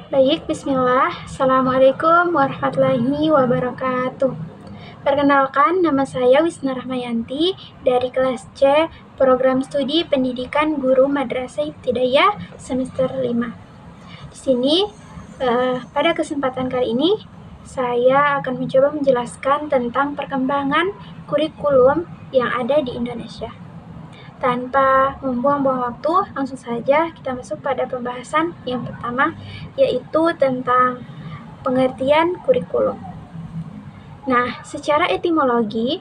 Baik, bismillah. Assalamualaikum warahmatullahi wabarakatuh. Perkenalkan, nama saya Wisna Rahmayanti dari kelas C, Program Studi Pendidikan Guru Madrasah Ibtidaiyah semester 5. Di sini, pada kesempatan kali ini, saya akan mencoba menjelaskan tentang perkembangan kurikulum yang ada di Indonesia. Tanpa membuang-buang waktu, langsung saja kita masuk pada pembahasan yang pertama, yaitu tentang pengertian kurikulum. Nah, secara etimologi,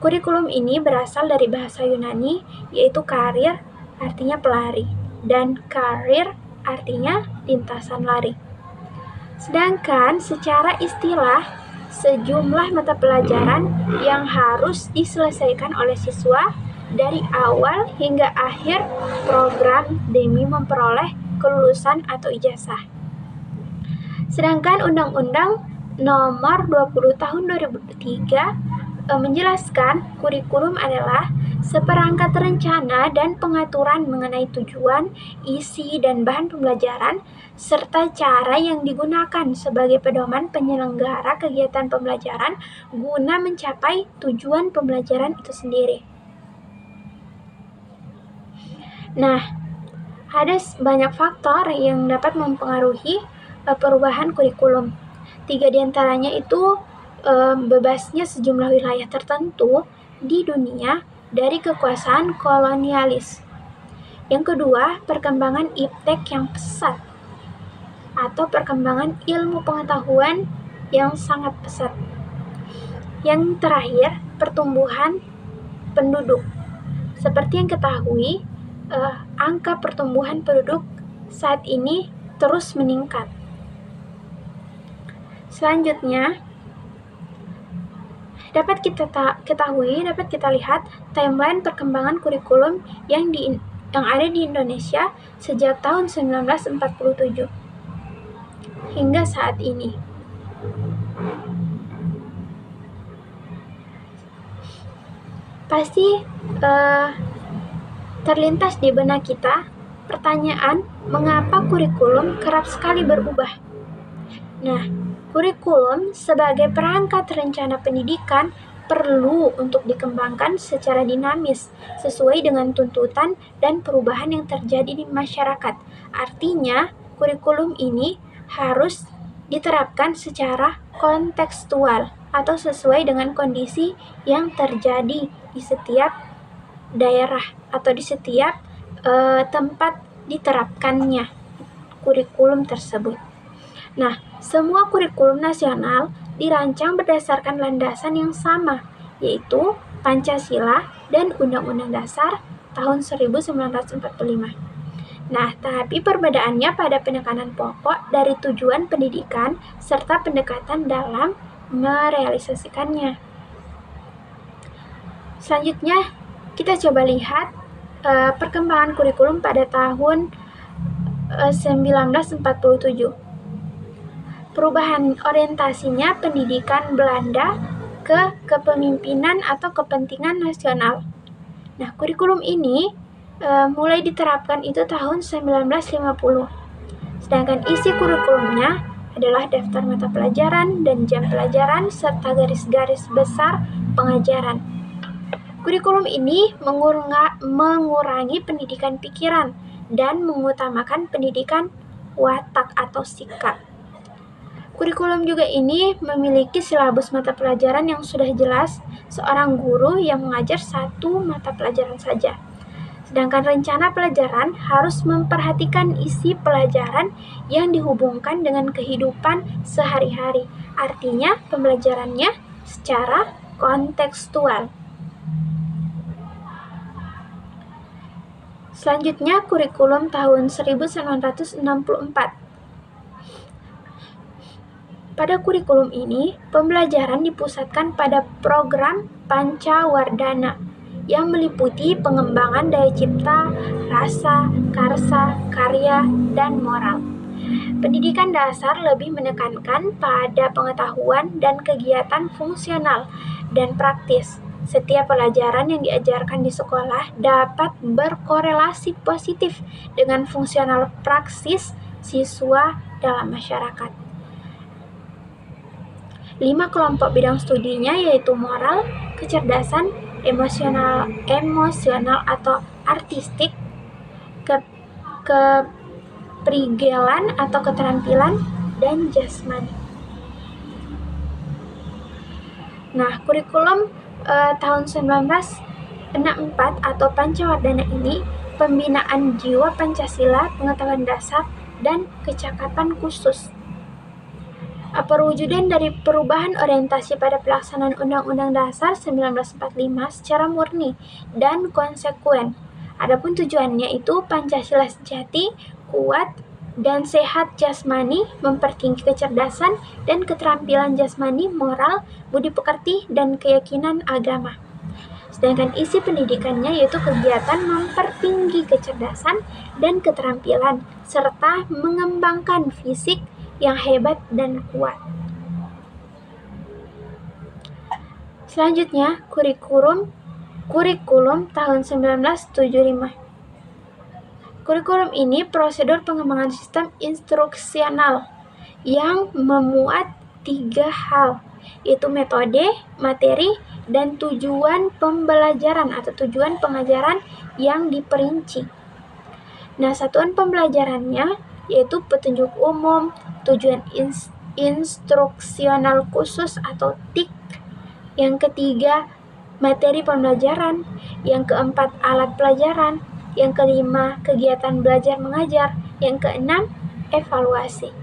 kurikulum ini berasal dari bahasa Yunani, yaitu karir, artinya pelari, dan karir artinya lintasan lari. Sedangkan secara istilah, sejumlah mata pelajaran yang harus diselesaikan oleh siswa dari awal hingga akhir program demi memperoleh kelulusan atau ijazah. Sedangkan Undang-Undang Nomor 20 Tahun 2003 menjelaskan kurikulum adalah seperangkat rencana dan pengaturan mengenai tujuan, isi, dan bahan pembelajaran, serta cara yang digunakan sebagai pedoman penyelenggara kegiatan pembelajaran guna mencapai tujuan pembelajaran itu sendiri. Nah, ada banyak faktor yang dapat mempengaruhi perubahan kurikulum. 3 diantaranya itu bebasnya sejumlah wilayah tertentu di dunia dari kekuasaan kolonialis. Yang kedua, perkembangan iptek yang pesat atau perkembangan ilmu pengetahuan yang sangat pesat. Yang terakhir, pertumbuhan penduduk. Seperti yang ketahui, angka pertumbuhan penduduk saat ini terus meningkat. Selanjutnya, dapat kita lihat timeline perkembangan kurikulum yang ada di Indonesia sejak tahun 1947 hingga saat ini. Pasti terlintas di benak kita pertanyaan, mengapa kurikulum kerap sekali berubah? Nah, kurikulum sebagai perangkat rencana pendidikan perlu untuk dikembangkan secara dinamis sesuai dengan tuntutan dan perubahan yang terjadi di masyarakat. Artinya, kurikulum ini harus diterapkan secara kontekstual atau sesuai dengan kondisi yang terjadi di setiap daerah atau di setiap tempat diterapkannya kurikulum tersebut. Nah, semua kurikulum nasional dirancang berdasarkan landasan yang sama, yaitu Pancasila dan Undang-Undang Dasar tahun 1945. Nah, tapi perbedaannya pada penekanan pokok dari tujuan pendidikan serta pendekatan dalam merealisasikannya. Selanjutnya, kita coba lihat perkembangan kurikulum pada tahun 1947. Perubahan orientasinya pendidikan Belanda ke kepemimpinan atau kepentingan nasional. Nah, kurikulum ini mulai diterapkan itu tahun 1950. Sedangkan isi kurikulumnya adalah daftar mata pelajaran dan jam pelajaran serta garis-garis besar pengajaran. Kurikulum ini mengurangi pendidikan pikiran dan mengutamakan pendidikan watak atau sikap. Kurikulum juga ini memiliki silabus mata pelajaran yang sudah jelas, seorang guru yang mengajar satu mata pelajaran saja. Sedangkan rencana pelajaran harus memperhatikan isi pelajaran yang dihubungkan dengan kehidupan sehari-hari. Artinya, pembelajarannya secara kontekstual. Selanjutnya, kurikulum tahun 1964. Pada kurikulum ini, pembelajaran dipusatkan pada program Pancawardhana yang meliputi pengembangan daya cipta, rasa, karsa, karya, dan moral. Pendidikan dasar lebih menekankan pada pengetahuan dan kegiatan fungsional dan praktis. Setiap pelajaran yang diajarkan di sekolah dapat berkorelasi positif dengan fungsional praksis siswa dalam masyarakat. 5 kelompok bidang studinya yaitu moral, kecerdasan, emosional atau artistik, keprigelan atau keterampilan, dan jasmani. Nah, kurikulum tahun 1964 atau Pancawardana ini pembinaan jiwa Pancasila, pengetahuan dasar, dan kecakapan khusus. Perwujudan dari perubahan orientasi pada pelaksanaan Undang-Undang Dasar 1945 secara murni dan konsekuen. Adapun tujuannya itu Pancasila sejati, kuat, dan sehat jasmani, mempertinggi kecerdasan dan keterampilan jasmani, moral, budi pekerti, dan keyakinan agama. Sedangkan isi pendidikannya yaitu kegiatan mempertinggi kecerdasan dan keterampilan, serta mengembangkan fisik yang hebat dan kuat. Selanjutnya, kurikulum tahun 1975. Kurikulum ini prosedur pengembangan sistem instruksional yang memuat 3 hal, yaitu metode, materi, dan tujuan pembelajaran atau tujuan pengajaran yang diperinci. Nah, satuan pembelajarannya yaitu petunjuk umum, tujuan instruksional khusus atau TIK. Yang ketiga, materi pembelajaran. Yang keempat, alat pelajaran. Yang kelima, kegiatan belajar mengajar. Yang keenam, evaluasi.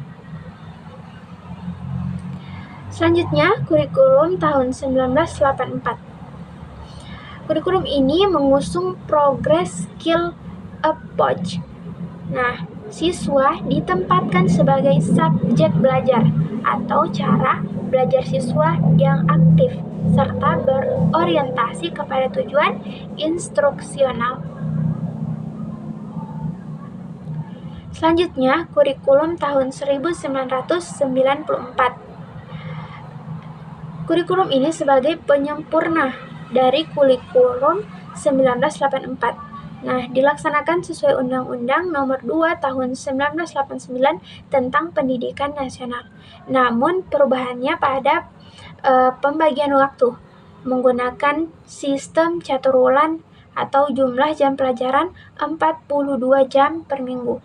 Selanjutnya, kurikulum tahun 1984. Kurikulum ini mengusung progress skill approach. Nah, siswa ditempatkan sebagai subjek belajar atau cara belajar siswa yang aktif serta berorientasi kepada tujuan instruksional. Selanjutnya, kurikulum tahun 1994. Kurikulum ini sebagai penyempurna dari kurikulum 1984. Nah, dilaksanakan sesuai Undang-Undang Nomor 2 Tahun 1989 tentang Pendidikan Nasional. Namun, perubahannya pada pembagian waktu menggunakan sistem caturwulan atau jumlah jam pelajaran 42 jam per minggu.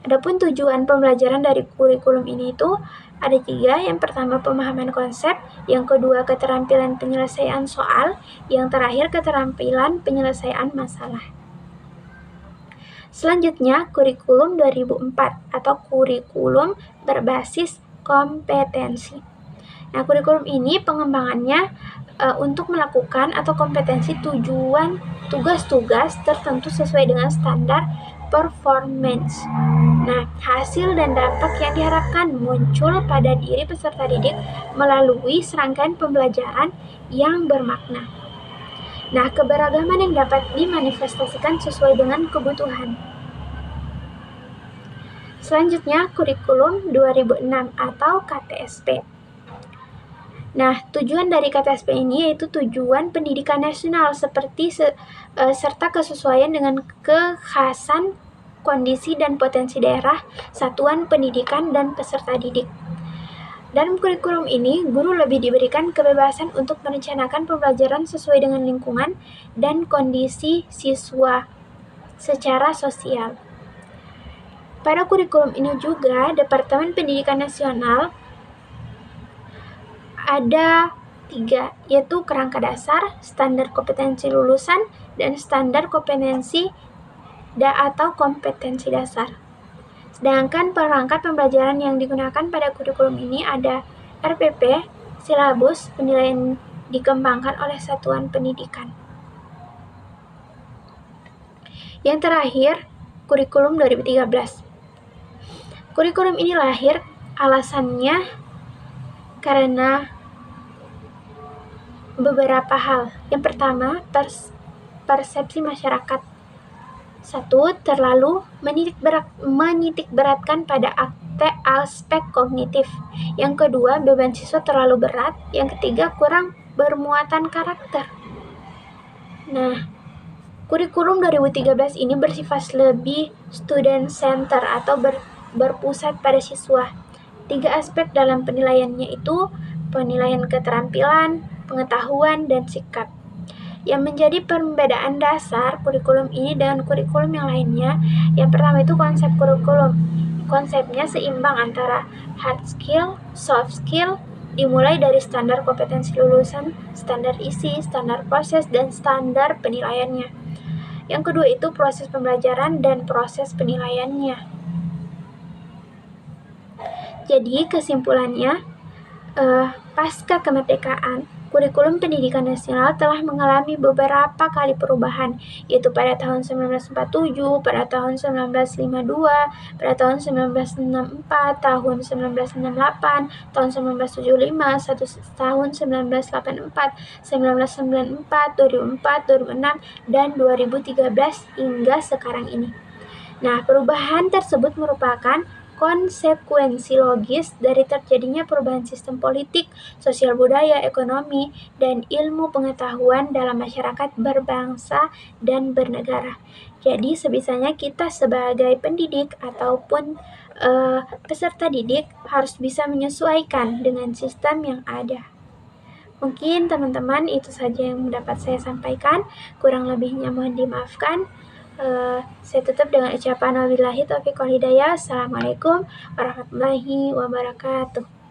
Adapun tujuan pembelajaran dari kurikulum ini itu ada 3. Yang pertama, pemahaman konsep. Yang kedua, keterampilan penyelesaian soal. Yang terakhir, keterampilan penyelesaian masalah. Selanjutnya, kurikulum 2004 atau kurikulum berbasis kompetensi. Nah, kurikulum ini pengembangannya untuk melakukan atau kompetensi tujuan tugas-tugas tertentu sesuai dengan standar performance. Nah, hasil dan dampak yang diharapkan muncul pada diri peserta didik melalui serangkaian pembelajaran yang bermakna. Nah, keberagaman yang dapat dimanifestasikan sesuai dengan kebutuhan. Selanjutnya, kurikulum 2006 atau KTSP. Nah, tujuan dari KTSP ini yaitu tujuan pendidikan nasional seperti serta kesesuaian dengan kekhasan kondisi dan potensi daerah, satuan pendidikan, dan peserta didik. Dalam kurikulum ini, guru lebih diberikan kebebasan untuk merencanakan pembelajaran sesuai dengan lingkungan dan kondisi siswa secara sosial. Pada kurikulum ini juga, Departemen Pendidikan Nasional ada 3, yaitu kerangka dasar, standar kompetensi lulusan, dan standar kompetensi atau kompetensi dasar. Sedangkan perangkat pembelajaran yang digunakan pada kurikulum ini ada RPP, silabus, penilaian dikembangkan oleh satuan pendidikan. Yang terakhir, kurikulum 2013. Kurikulum ini lahir alasannya karena beberapa hal. Yang pertama, persepsi masyarakat. 1. Terlalu menitik beratkan pada aspek kognitif. Yang kedua, beban siswa terlalu berat. Yang ketiga, kurang bermuatan karakter. Nah, kurikulum 2013 ini bersifat lebih student center atau berpusat pada siswa. 3 aspek dalam penilaiannya itu penilaian keterampilan, pengetahuan, dan sikap. Yang menjadi perbedaan dasar kurikulum ini dengan kurikulum yang lainnya, yang pertama itu konsep kurikulum. Konsepnya seimbang antara hard skill, soft skill, dimulai dari standar kompetensi lulusan, standar isi, standar proses, dan standar penilaiannya. Yang kedua itu proses pembelajaran dan proses penilaiannya. Jadi kesimpulannya, pasca kemerdekaan, kurikulum pendidikan nasional telah mengalami beberapa kali perubahan, yaitu pada tahun 1947, pada tahun 1952, pada tahun 1964, tahun 1968, tahun 1975, tahun 1984, 1994, 2004, 2006, dan 2013 hingga sekarang ini. Nah, perubahan tersebut merupakan konsekuensi logis dari terjadinya perubahan sistem politik, sosial budaya, ekonomi, dan ilmu pengetahuan dalam masyarakat berbangsa dan bernegara. Jadi sebisanya kita sebagai pendidik ataupun peserta didik harus bisa menyesuaikan dengan sistem yang ada. Mungkin teman-teman itu saja yang dapat saya sampaikan, kurang lebihnya mohon dimaafkan. Saya tutup dengan ucapan wabillahi taufiq wal hidayah. Assalamualaikum warahmatullahi wabarakatuh.